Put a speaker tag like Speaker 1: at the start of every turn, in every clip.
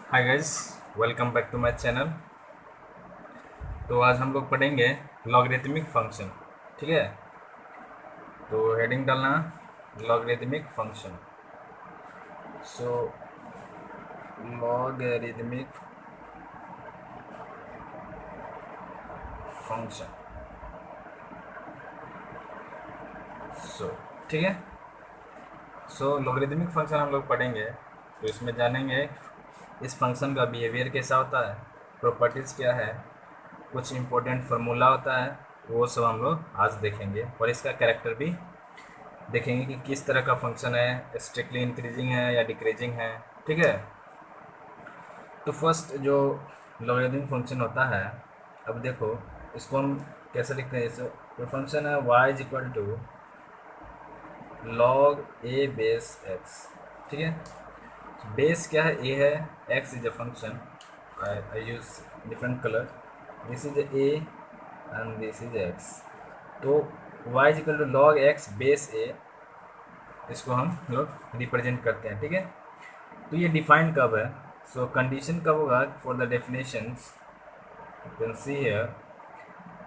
Speaker 1: Hi guys, welcome back to my channel. तो आज हम लोग पढ़ेंगे लॉगरिथमिक फंक्शन। ठीक है, तो हेडिंग डालना लॉगरिथमिक फंक्शन। सो लॉगरिथमिक फंक्शन। सो ठीक है, सो लॉगरिथमिक फंक्शन हम लोग पढ़ेंगे। तो इसमें जानेंगे इस फंक्शन का बिहेवियर कैसा होता है, प्रॉपर्टीज़ क्या है, कुछ इंपॉर्टेंट फार्मूला होता है, वो सब हम लोग आज देखेंगे। और इसका कैरेक्टर भी देखेंगे कि किस तरह का फंक्शन है, स्ट्रिक्टली इंक्रीजिंग है या डिक्रीजिंग है। ठीक है, तो फर्स्ट जो लॉगरिथमिक फंक्शन होता है, अब देखो इसको हम कैसे लिखते हैं। इसे जो फंक्शन है y is equal to log a base x. ठीक है, बेस क्या है, ए है, x is a function. I use different colour, this is a and this is x. तो y is equal to log x base a, इसको हम लोग represent करते हैं। ठीक है, तो ये डिफाइन कब है, सो कंडीशन कब होगा for the definitions. You can see here,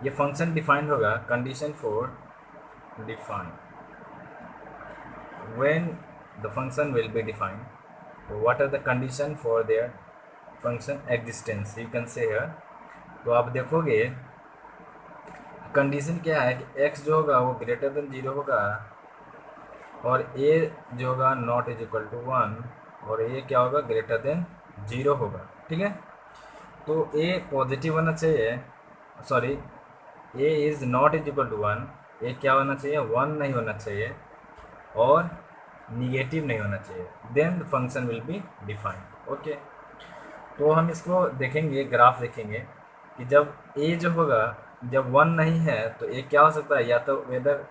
Speaker 1: ये फंक्शन डिफाइंड होगा, condition for define when the function will be defined, what are the condition for their function existence, you can say here. तो आप देखोगे condition क्या है कि x जो होगा वो ग्रेटर देन 0 होगा, और a जो होगा नॉट इज इक्वल टू 1, और a क्या होगा ग्रेटर देन 0 होगा। ठीक है, तो a पॉजिटिव होना चाहिए, sorry a is not is equal to 1, a क्या होना चाहिए 1 नहीं होना चाहिए और निगेटिव नहीं होना चाहिए, then the function will be defined. Okay, तो हम इसको देखेंगे, ग्राफ देखेंगे कि जब a जो होगा, जब 1 नहीं है तो a क्या हो सकता है, या तो वेदर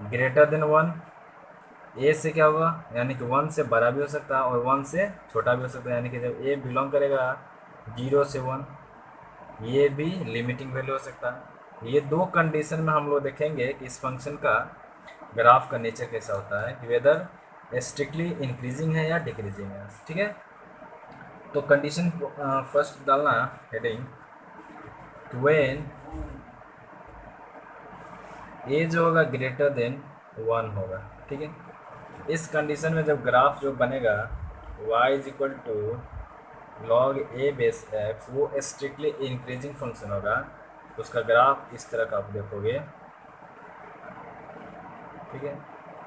Speaker 1: ग्रेटर देन 1, ए से क्या होगा यानी कि 1 से बड़ा भी हो सकता है और 1 से छोटा भी हो सकता है, यानी कि जब ए बिलोंग करेगा 0 से 1, ये भी लिमिटिंग वैल्यू हो सकता है। ये दो कंडीशन में हम लोग देखेंगे कि इस फंक्शन का ग्राफ का नेचर कैसा होता है, कि वेदर स्ट्रिक्टली इंक्रीजिंग है या डिक्रीजिंग है। ठीक है, तो कंडीशन फर्स्ट डालना हेडिंग, व्हेन ए जो होगा ग्रेटर देन 1 होगा। ठीक है, इस कंडीशन में जब ग्राफ जो बनेगा y is equal to log a base x, वो स्ट्रिक्टली इंक्रीजिंग फंक्शन होगा, तो उसका ग्राफ इस तरह का आप देखोगे। ठीक है,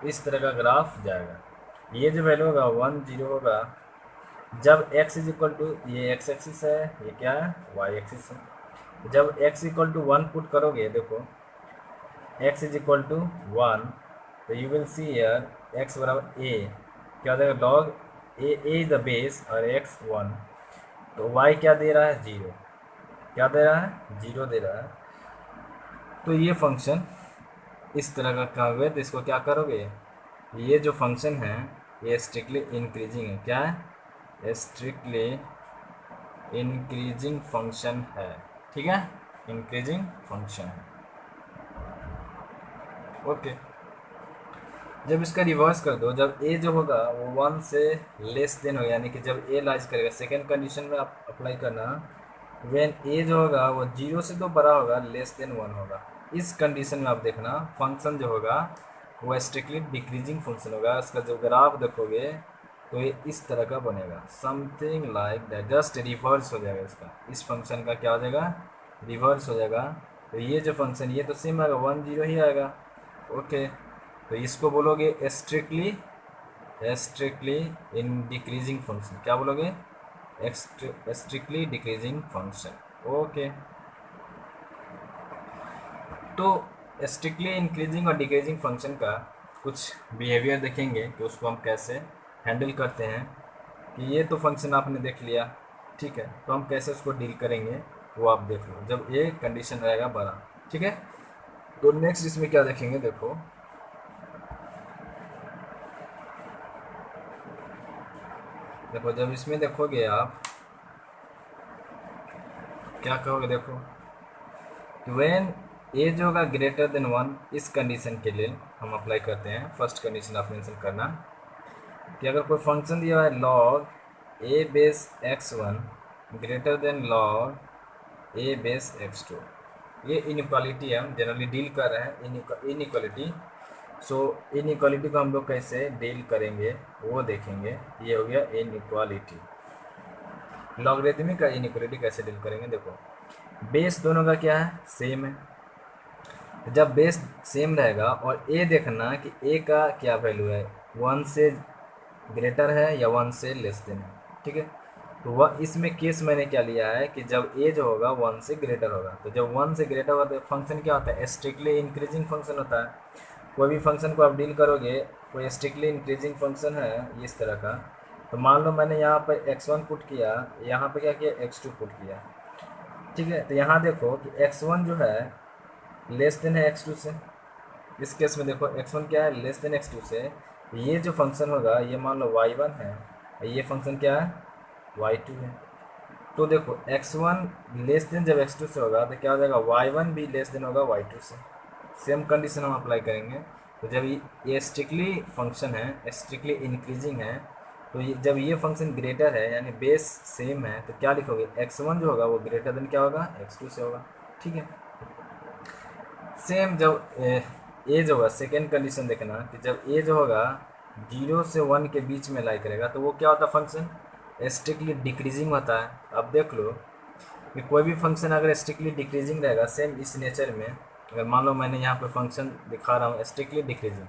Speaker 1: इस तरह का ग्राफ जाएगा। ये जो वैल्यू होगा 1 0 होगा जब x इज इक्वल टू, ये x एक्सिस है, ये क्या है y एक्सिस है। जब x इक्वल टू 1 पुट करोगे, देखो x इज इक्वल टू 1, तो you will see here x बराबर a, क्या हो जाएगा log A is the base और x 1, तो y क्या दे रहा है 0, क्या दे रहा है 0 दे रहा है। तो ये फंक्शन इस तरह का क्या हुआ, तो इसको क्या करोगे, ये जो फंक्शन है ये स्ट्रिक्टली इंक्रीजिंग है, क्या है स्ट्रिक्टली इंक्रीजिंग फंक्शन है। ठीक है, इंक्रीजिंग फंक्शन है। ओके, जब इसका रिवर्स कर दो, जब a जो होगा वो 1 से लेस देन होगा, यानी कि जब a लाइज करेगा, सेकेंड कंडीशन में आप अप्लाई करना, व्हेन a जो होगा वो 0 से तो बड़ा होगा, लेस देन 1 होगा, इस कंडीशन में आप देखना फंक्शन जो होगा वो स्ट्रिक्टली डिक्रीजिंग फंक्शन होगा। इसका जो ग्राफ देखोगे तो ये इस तरह का बनेगा, something like that, just reverse हो जाएगा इसका, इस फंक्शन का क्या हो जाएगा रिवर्स हो जाएगा। तो ये जो फंक्शन ये तो सेम आएगा 1 0 ही आएगा। ओके, तो इसको बोलोगे strictly strictly in decreasing function, क्या बोलोगे स्ट्रिक्टली डिक्रीजिंग फंक्शन। ओके, तो स्ट्रिक्टली इंक्रीजिंग और डिक्रीजिंग फंक्शन का कुछ बिहेवियर देखेंगे कि उसको हम कैसे हैंडल करते हैं। कि ये तो फंक्शन आपने देख लिया, ठीक है, तो हम कैसे उसको डील करेंगे वो आप देख लो जब ये कंडीशन रहेगा बड़ा। ठीक है, तो नेक्स्ट इसमें क्या देखेंगे, देखो देखो जब इसमें देखोगे आप क्या कहोगे, देखो व्हेन ए जो होगा ग्रेटर देन 1, इस कंडीशन के लिए हम अप्लाई करते हैं। फर्स्ट कंडीशन आप मेंशन करना कि अगर कोई फंक्शन दिया हुआ है log a base x1 greater than log a base x2। ये इनइक्वालिटी हम जनरली डील कर रहे हैं, इनइक्वालिटी। सो इनइक्वालिटी को हम लोग कैसे डील करेंगे वो देखेंगे। ये हो गया इनइक्वालिटी। लॉगरिथमिक का इनइक्वालिटी कैसे डील करेंगे, देखो बेस दोनों का क्या है, सेम है। जब बेस सेम रहेगा और ए देखना कि ए का क्या वैल्यू है, 1 से ग्रेटर है या 1 से लेस देन है, ठीक है। तो वह इसमें केस मैंने क्या लिया है कि जब ए जो होगा 1 से ग्रेटर होगा, तो जब 1 से ग्रेटर होगा तो फंक्शन क्या होता है, स्ट्रिक्टली इंक्रीजिंग फंक्शन होता है। कोई भी फंक्शन को आप डील करोगे, कोई स्ट्रिक्टली इंक्रीजिंग फंक्शन है इस तरह का, तो मान लो मैंने यहाँ पर x1 पुट किया, यहाँ पे क्या किया, x2 पुट किया, ठीक है। तो यहाँ देखो कि x1 जो है लेस देन है x2 से। इस केस में देखो x1 क्या है, लेस देन x2 से। ये जो फंक्शन होगा ये मान लो y1 है, ये फंक्शन क्या है, y2 है। तो देखो x1 लेस देन जब x2 से होगा तो क्या हो जाएगा, y1 भी लेस देन होगा y2 से। सेम कंडीशन हम अप्लाई करेंगे। तो जब ये स्ट्रिक्टली फंक्शन है, स्ट्रिक्टली इंक्रीजिंग है, तो ये जब ये फंक्शन ग्रेटर है यानी बेस सेम है, तो क्या लिखोगे, x1 जो होगा वो ग्रेटर देन क्या होगा, x2 से होगा, ठीक है। सेम जब ए जो होगा, सेकेंड कंडीशन देखना कि जब ए जो होगा 0 से 1 के बीच में लाई करेगा, तो वो क्या होता है, फंक्शन स्ट्रिक्टली डिक्रीजिंग होता है। अब देख लो कि कोई भी फंक्शन अगर स्ट्रिक्टली डिक्रीजिंग रहेगा, सेम इस नेचर में, अगर मान लो मैंने यहाँ पे फंक्शन दिखा रहा हूँ स्ट्रिक्टली डिक्रीजिंग,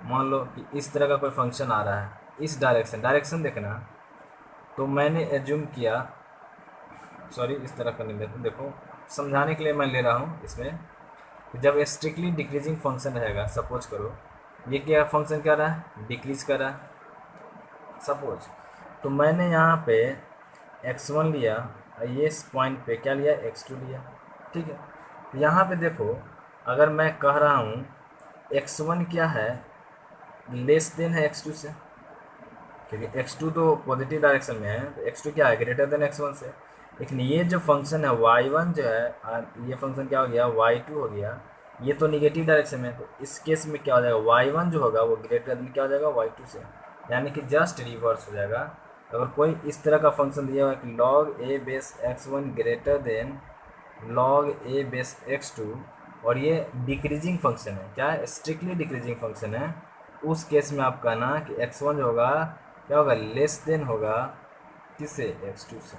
Speaker 1: मान लो कि इस तरह का कोई फंक्शन आ रहा है, इस डायरेक्शन देखना, तो मैंने एज्यूम किया, सॉरी इस तरह का नहीं, देखो समझाने के लिए मैं ले रहा हूँ इसमें, जब स्ट्रिक्टली डिक्रीजिंग फंक्शन रहेगा, सपोज करो ये क्या फंक्शन क्या रहा है, डिक्रीज कर रहा है सपोज, तो मैंने यहाँ पे x1 लिया और ये इस पॉइंट पे क्या लिया, x2 लिया, ठीक है। तो यहाँ पे देखो अगर मैं कह रहा हूँ x1 क्या है, लेस देन है x2 से, क्योंकि x2 तो पॉजिटिव डायरेक्शन में है, तो x2 क्या है, ग्रेटर देन x1 से। लेकिन ये जो फंक्शन है y1 जो है, ये फंक्शन क्या हो गया, y2 हो गया, ये तो निगेटिव डायरेक्शन में है, तो इस केस में क्या हो जाएगा, y1 जो होगा वो ग्रेटर देन क्या हो जाएगा, y2 से, यानी कि जस्ट रिवर्स हो जाएगा। अगर कोई इस तरह का फंक्शन दिया हुआ है कि log a base x1 greater than log a base x2, और ये डिक्रीजिंग फंक्शन है, क्या है, स्ट्रिक्टली डिक्रीजिंग फंक्शन है, उस केस में आप कहना कि x1 जो होगा क्या होगा, लेस देन होगा किससे, x2 से।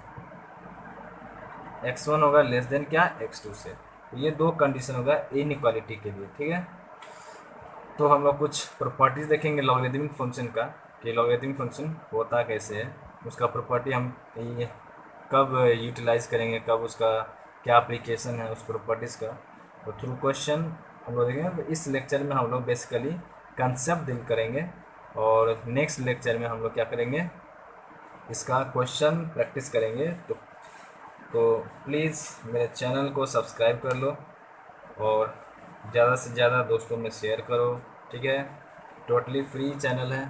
Speaker 1: x1 होगा लेस देन क्या, x2 से। तो ये दो कंडीशन होगा इनइक्वालिटी के लिए, ठीक है। तो हम लोग कुछ प्रॉपर्टीज देखेंगे लॉगरिथमिक फंक्शन का, कि लॉगरिथमिक फंक्शन होता कैसे है, उसका प्रॉपर्टी हम ये कब यूटिलाइज करेंगे, कब उसका क्या एप्लीकेशन है उस प्रॉपर्टीज़ का, तो थ्रू क्वेश्चन हम लोग देखेंगे। तो इस लेक्चर में हम लोग बेसिकली कंसेप्ट डील करेंगे, और नेक्स्ट लेक्चर में हम लोग क्या करेंगे, इसका क्वेश्चन प्रैक्टिस करेंगे। तो प्लीज़ मेरे चैनल को सब्सक्राइब कर लो और ज़्यादा से ज़्यादा दोस्तों में शेयर करो, ठीक है। टोटली फ्री चैनल है,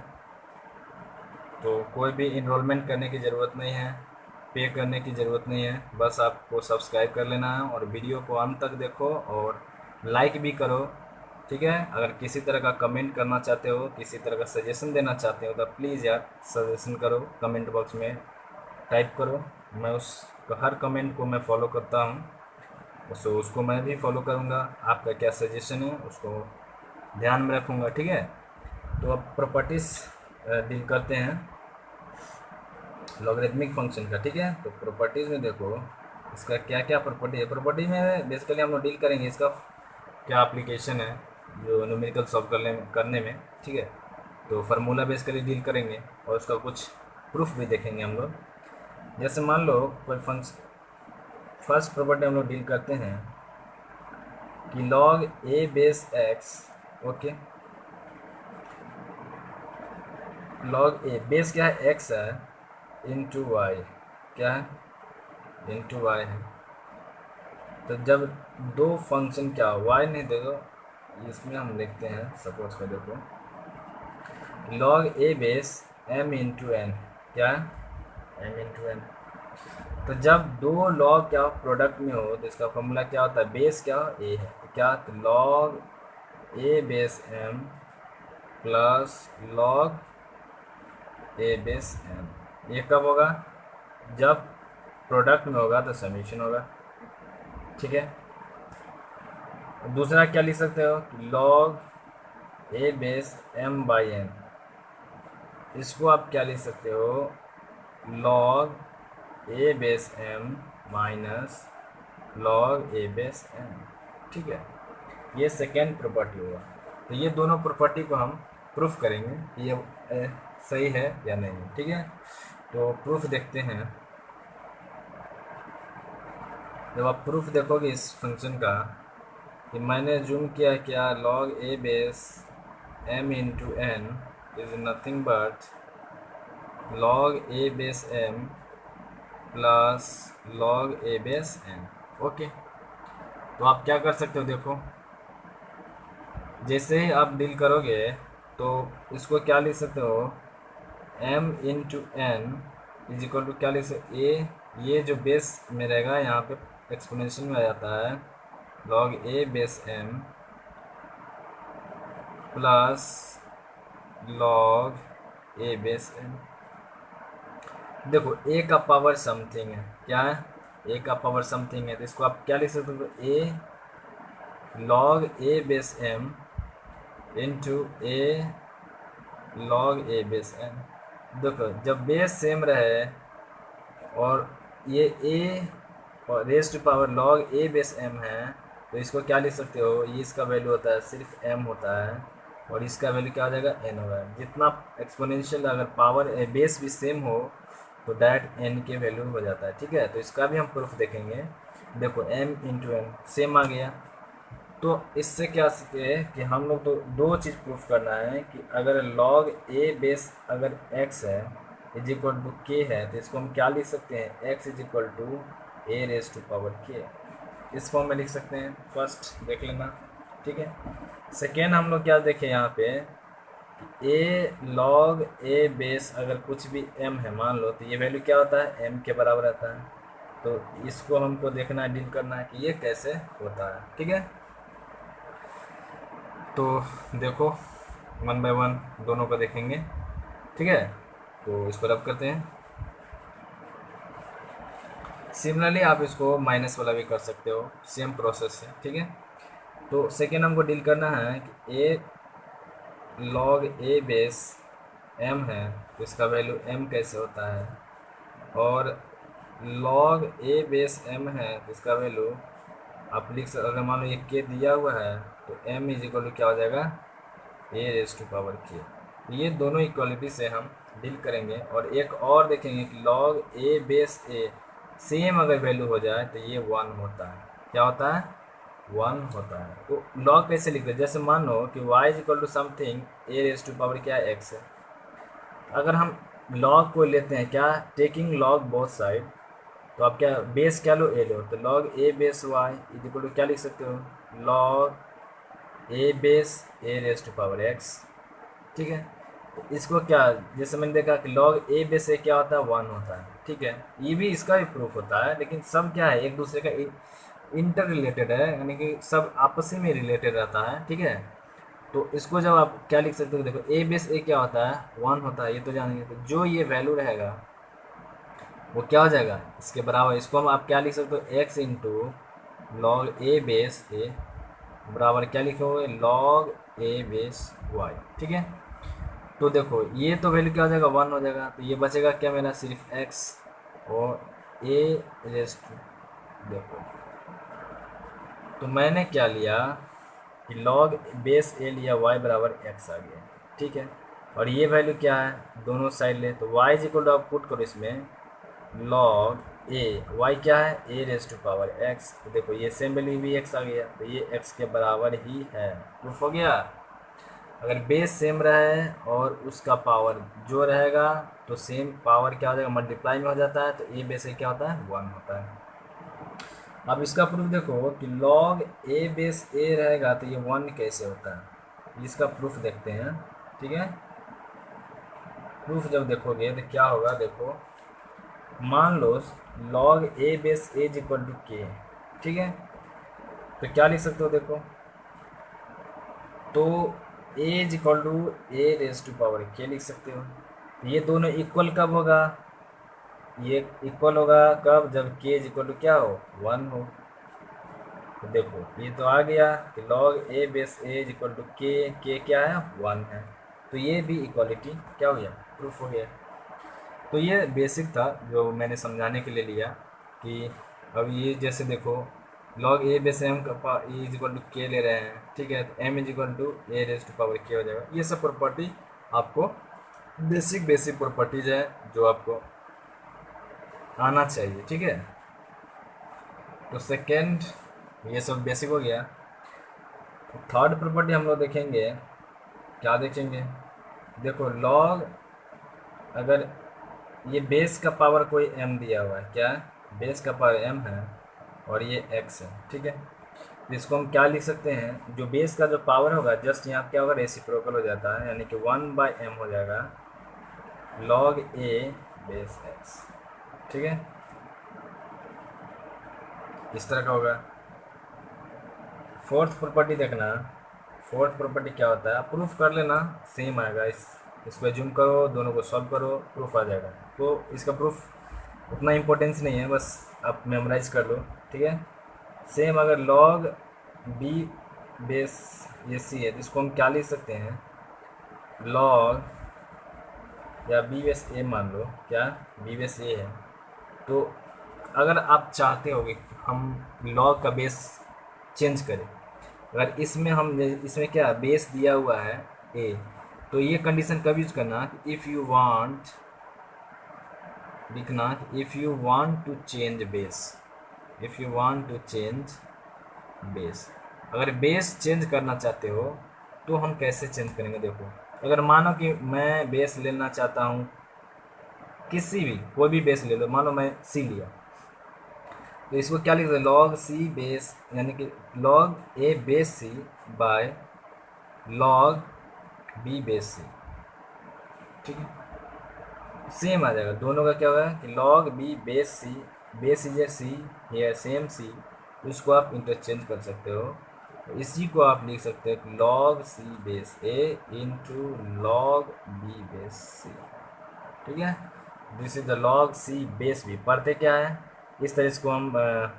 Speaker 1: तो कोई भी इनरोलमेंट करने की ज़रूरत नहीं है, पे करने की ज़रूरत नहीं है, बस आपको सब्सक्राइब कर लेना है और वीडियो को अंत तक देखो और लाइक भी करो, ठीक है। अगर किसी तरह का कमेंट करना चाहते हो, किसी तरह का सजेशन देना चाहते हो, तो प्लीज़ यार सजेशन करो, कमेंट बॉक्स में टाइप करो। मैं उस हर कमेंट को मैं फॉलो करता हूँ, उसको मैं भी फॉलो करूँगा। आपका क्या सजेशन है उसको ध्यान में रखूँगा, ठीक है। तो अब प्रॉपर्टीज़ डील करते हैं लॉगरिथमिक फंक्शन का, ठीक है। तो प्रॉपर्टीज़ में देखो इसका क्या क्या प्रॉपर्टी है। प्रॉपर्टी में बेसिकली हम लोग डील करेंगे इसका क्या एप्लीकेशन है जो न्यूमेरिकल सॉल्व करने में, ठीक है। तो फार्मूला बेसिकली डील करेंगे और उसका कुछ प्रूफ भी देखेंगे हम लोग। जैसे मान लो कोई फंक्शन, फर्स्ट प्रॉपर्टी हम लोग डील करते हैं कि log a base x, okay, log a base क्या है, एक्स है, इंटू वाई, क्या है, इंटू वाई है। तो जब दो फंक्शन क्या वाई नहीं दे दो, इसमें हम लिखते हैं सपोज कर देखो log a base m into N, क्या है, एम इंटू एन। तो जब दो लॉग क्या प्रोडक्ट में हो तो इसका फॉर्मूला क्या होता है, बेस क्या ए है, तो क्या, तो log a base m plus log a base M, ये कब होगा? जब प्रोडक्ट में होगा तो समीशन होगा, ठीक है। दूसरा क्या लिख सकते हो? Log a base m by n, इसको आप क्या लिख सकते हो? Log a base m minus log a base m, ठीक है। ये सेकेंड प्रॉपर्टी होगा। तो ये दोनों प्रॉपर्टी को हम प्रूफ करेंगे कि ये सही है या नहीं, ठीक है। तो प्रूफ देखते हैं। जब आप प्रूफ देखोगे इस फंक्शन का, कि मैंने जूम किया क्या, log a base m into n is nothing but log a base m plus log a base n, okay. तो आप क्या कर सकते हो, देखो जैसे ही आप डील करोगे तो इसको क्या लिख सकते हो? m into n is equal to क्या लिख सकते? ये जो बेस में रहेगा यहाँ पे एक्सपोनेंशियल में आ जाता है, log a base m plus log a base m. देखो ए का पावर समथिंग है, क्या है? ए का पावर समथिंग है, तो इसको आप क्या लिख सकते हो? A log a base m into a log a base m. देखो जब बेस सेम रहे और ये ए और raise to power log a base m है, तो इसको क्या लिख सकते हो? ये इसका वैल्यू होता है सिर्फ एम होता है, और इसका वैल्यू क्या हो जाएगा? एन होगा। जितना एक्सपोनेंशियल अगर पावर बेस भी सेम हो तो डायरेक्ट एन के वैल्यू हो जाता है, ठीक है। तो इसका भी हम प्रूफ देखेंगे। देखो एम इंटू एन सेम आ गया, तो इससे क्या सीखे हैं कि हम लोग तो दो चीज़ प्रूफ करना है कि अगर लॉग ए बेस अगर एक्स है इज इक्वल टू के है, तो इसको हम क्या लिख सकते हैं? X is equal to a raise to power k, इस फॉर्म में लिख सकते हैं। फर्स्ट देख लेना, ठीक है। सेकेंड हम लोग क्या देखें यहाँ पे, ए लॉग ए बेस अगर कुछ भी एम है मान लो, तो ये वैल्यू क्या होता है? एम के बराबर रहता है। तो इसको हमको देखना है, डील करना है कि ये कैसे होता है, ठीक है। तो देखो वन बाय वन दोनों को देखेंगे, ठीक है। तो इसको रब करते हैं। सिमिलरली आप इसको माइनस वाला भी कर सकते हो, सेम प्रोसेस है, ठीक है। तो सेकेंड हमको डील करना है कि ए लॉग ए बेस एम है, तो इसका वैल्यू एम कैसे होता है, और लॉग ए बेस एम है तो इसका वैल्यू आप लिख सकते। अगर मान लो ये के दिया हुआ है तो एम इज इक्वल टू क्या हो जाएगा? ए रेस टू पावर के। ये दोनों इक्वालिटी से हम डील करेंगे। और एक और देखेंगे कि log a base A same अगर वैल्यू हो जाए तो ये वन होता है। क्या होता है? वन होता है। तो लॉग कैसे लिखते हैं? जैसे मान लो कि y is equal to something a raise to power क्या है? एक्स है। अगर हम लॉग को लेते हैं क्या, टेकिंग लॉग बोथ साइड, तो आप क्या बेस क्या लो? ए लो, तो log a base y is equal to क्या लिख सकते हो? Log a base a raise to power x, ठीक है। तो इसको क्या, जैसे मैंने देखा कि लॉग ए बेस ए क्या होता है? वन होता है, ठीक है। ये भी इसका भी प्रूफ होता है, लेकिन सब क्या है? एक दूसरे का इंटर रिलेटेड है, यानी कि सब आपस में रिलेटेड रहता है, ठीक है। तो इसको जब आप क्या लिख सकते हो, देखो ए बेस ए क्या होता है? वन होता है, ये तो जानेंगे। तो जो ये वैल्यू रहेगा वो क्या हो जाएगा? इसके बराबर। इसको हम आप क्या लिख सकते हो? X into log a base ए बराबर क्या लिखोगे? लॉग ए बेस वाई, ठीक है। तो देखो ये तो वैल्यू क्या हो जाएगा? वन हो जाएगा। तो ये बचेगा क्या मेरा? सिर्फ एक्स और ए रेस टू। देखो तो मैंने क्या लिया कि लॉग बेस ए लिया, वाई बराबर एक्स आ गया, ठीक है। और ये वैल्यू क्या है? दोनों साइड ले, तो वाई इज इक्वल टू आप पुट करो इसमें लॉग ए, वाई क्या है? ए रेस टू पावर एक्स। तो देखो ये सेम वैल्यू भी एक्स आ गया, तो ये एक्स के बराबर ही है। प्रूफ हो गया। अगर बेस सेम रहे और उसका पावर जो रहेगा तो सेम पावर क्या हो जाएगा? मल्टीप्लाई में हो जाता है। तो ए बेस ए क्या होता है? वन होता है। अब इसका प्रूफ देखो कि लॉग ए बेस ए रहेगा तो ये वन कैसे होता है? इसका प्रूफ देखते हैं, ठीक है। प्रूफ जब देखोगे तो क्या होगा? देखो मान लो log a base a is equal to k, ठीक है। तो क्या लिख सकते हो? देखो तो a is equal to a raise to power k लिख सकते हो। ये दोनों इक्वल कब होगा? ये इक्वल होगा कब, जब k इज इक्वल टू क्या हो, 1 हो। तो देखो ये तो आ गया कि log a base a is equal to k क्या है, 1 है। तो ये भी इक्वालिटी क्या हो गया, प्रूफ हो गया। तो ये बेसिक था जो मैंने समझाने के लिए लिया कि अब ये जैसे देखो log a बेस m का e is equal to k ले रहे हैं, ठीक है, तो m is equal to a raise to power k हो जाएगा। ये सब प्रॉपर्टी आपको बेसिक प्रॉपर्टीज है जो आपको आना चाहिए, ठीक है। तो सेकेंड ये सब बेसिक हो गया। तो थर्ड प्रॉपर्टी हम लोग देखेंगे, क्या देखेंगे, देखो लॉग अगर ये बेस का पावर कोई m दिया हुआ है, क्या है, बेस का पावर m है और ये x है, ठीक है। तो इसको हम क्या लिख सकते हैं, जो बेस का जो पावर होगा जस्ट यहाँ क्या होगा, रेसिप्रोकल हो जाता है, यानी कि 1/m हो जाएगा log a बेस x, ठीक है, इस तरह का होगा। फोर्थ प्रॉपर्टी देखना, फोर्थ प्रॉपर्टी क्या होता है, प्रूफ कर लेना, सेम आएगा। इसको जूम करो, दोनों को सॉल्व करो, प्रूफ आ जाएगा। तो इसका प्रूफ उतना इम्पोर्टेंस नहीं है, बस आप मेमोराइज कर लो, ठीक है। सेम अगर log b बेस ये c है तो इसको हम क्या लिख सकते हैं, log या b बेस a मान लो, क्या b बेस a है। तो अगर आप चाहते हो कि हम log का बेस चेंज करें, अगर इसमें क्या बेस दिया हुआ है a, तो ये कंडीशन कब यूज करना, इफ़ यू वांट लिखना, if you want to change base, if you want to change base, अगर बेस चेंज करना चाहते हो तो हम कैसे चेंज करेंगे। देखो अगर मानो कि मैं बेस लेना चाहता हूँ, किसी भी कोई भी बेस ले लो, मान लो मैं सी लिया, तो इसको क्या लिखते हैं, log c बेस, यानी कि log a base c by log b base c, ठीक है, सेम आ जाएगा। दोनों का क्या होगा कि log b base c, base is a c, ये सेम c, तो इसको आप इंटरचेंज कर सकते हो। तो इसी को आप लिख सकते हैं log c base a into log b base c, ठीक है। This is the log c base b, पढ़ते क्या है इस तरह इसको हम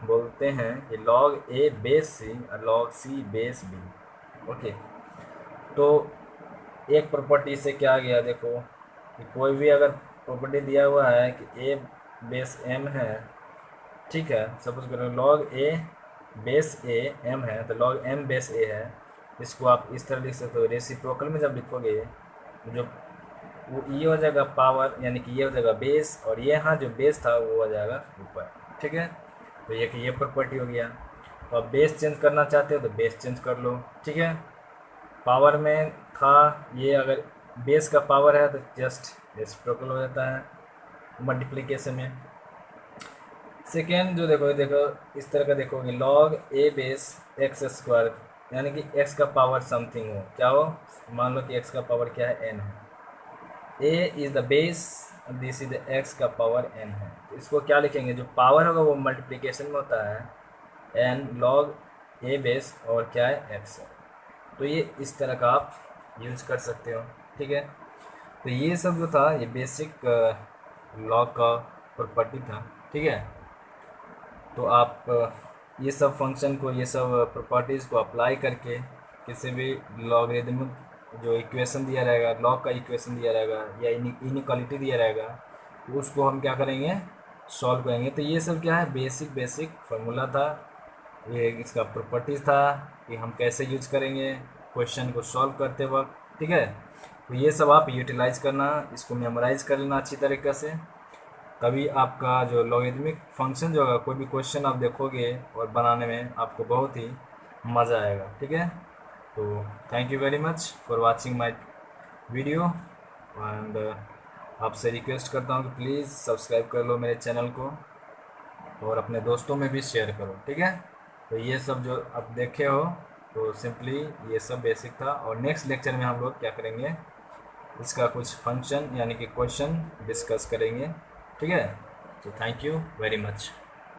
Speaker 1: बोलते हैं कि log a बेस c और log c base b, okay. तो एक प्रॉपर्टी से क्या गया, देखो कि कोई भी अगर प्रॉपर्टी दिया हुआ है कि a बेस m है, ठीक है, सपोज करो log a base a m है, तो log m बेस a है, इसको आप इस तरह लिख सकते हो। रेसिप्रोकल में जब लिखोगे जो वो ये हो जाएगा पावर, यानी कि ये हो जाएगा बेस, और ये यहाँ जो बेस था वो हो जाएगा ऊपर, ठीक है। तो ये प्रॉपर्टी हो गया। तो आप बेस चेंज करना चाहते हो तो बेस चेंज कर लो, ठीक है। पावर में था ये, अगर बेस का पावर है तो जस्ट रेसिप्रोकल हो जाता है मल्टीप्लिकेशन में। सेकेंड जो देखो इस तरह का देखोगे, log a base x square, यानी कि x का पावर समथिंग हो, क्या हो, मान लो कि x का पावर क्या है, n है, a is the base, this is x का पावर n है। तो इसको क्या लिखेंगे, जो पावर होगा वो मल्टीप्लिकेशन में होता है, n log a बेस और क्या है x है। तो ये इस तरह का आप यूज कर सकते हो, ठीक है। तो ये सब जो था ये बेसिक लॉग का प्रॉपर्टी था, ठीक है। तो आप ये सब फंक्शन को, ये सब प्रॉपर्टीज़ को अप्लाई करके किसी भी लॉगरिदमिक जो इक्वेशन दिया रहेगा, लॉग का इक्वेशन दिया रहेगा या इनइक्वालिटी दिया रहेगा, तो उसको हम क्या करेंगे, सॉल्व करेंगे। तो ये सब क्या है, बेसिक फार्मूला था, ये इसका प्रॉपर्टीज़ था कि हम कैसे यूज करेंगे क्वेश्चन को सॉल्व करते वक्त, ठीक है। तो ये सब आप यूटिलाइज करना, इसको मेमोराइज कर लेना अच्छी तरीक़े से, तभी आपका जो लॉगरिदमिक फंक्शन जो होगा, कोई भी क्वेश्चन आप देखोगे और बनाने में आपको बहुत ही मज़ा आएगा, ठीक है। तो thank you very much for watching my video, and आपसे रिक्वेस्ट करता हूँ कि प्लीज़ सब्सक्राइब कर लो मेरे चैनल को और अपने दोस्तों में भी शेयर करो, ठीक है। तो ये सब जो आप देखे हो, तो सिंपली ये सब बेसिक था, और नेक्स्ट लेक्चर में हम लोग क्या करेंगे, इसका कुछ फंक्शन यानी कि क्वेश्चन डिस्कस करेंगे, ठीक है। तो थैंक यू वेरी मच।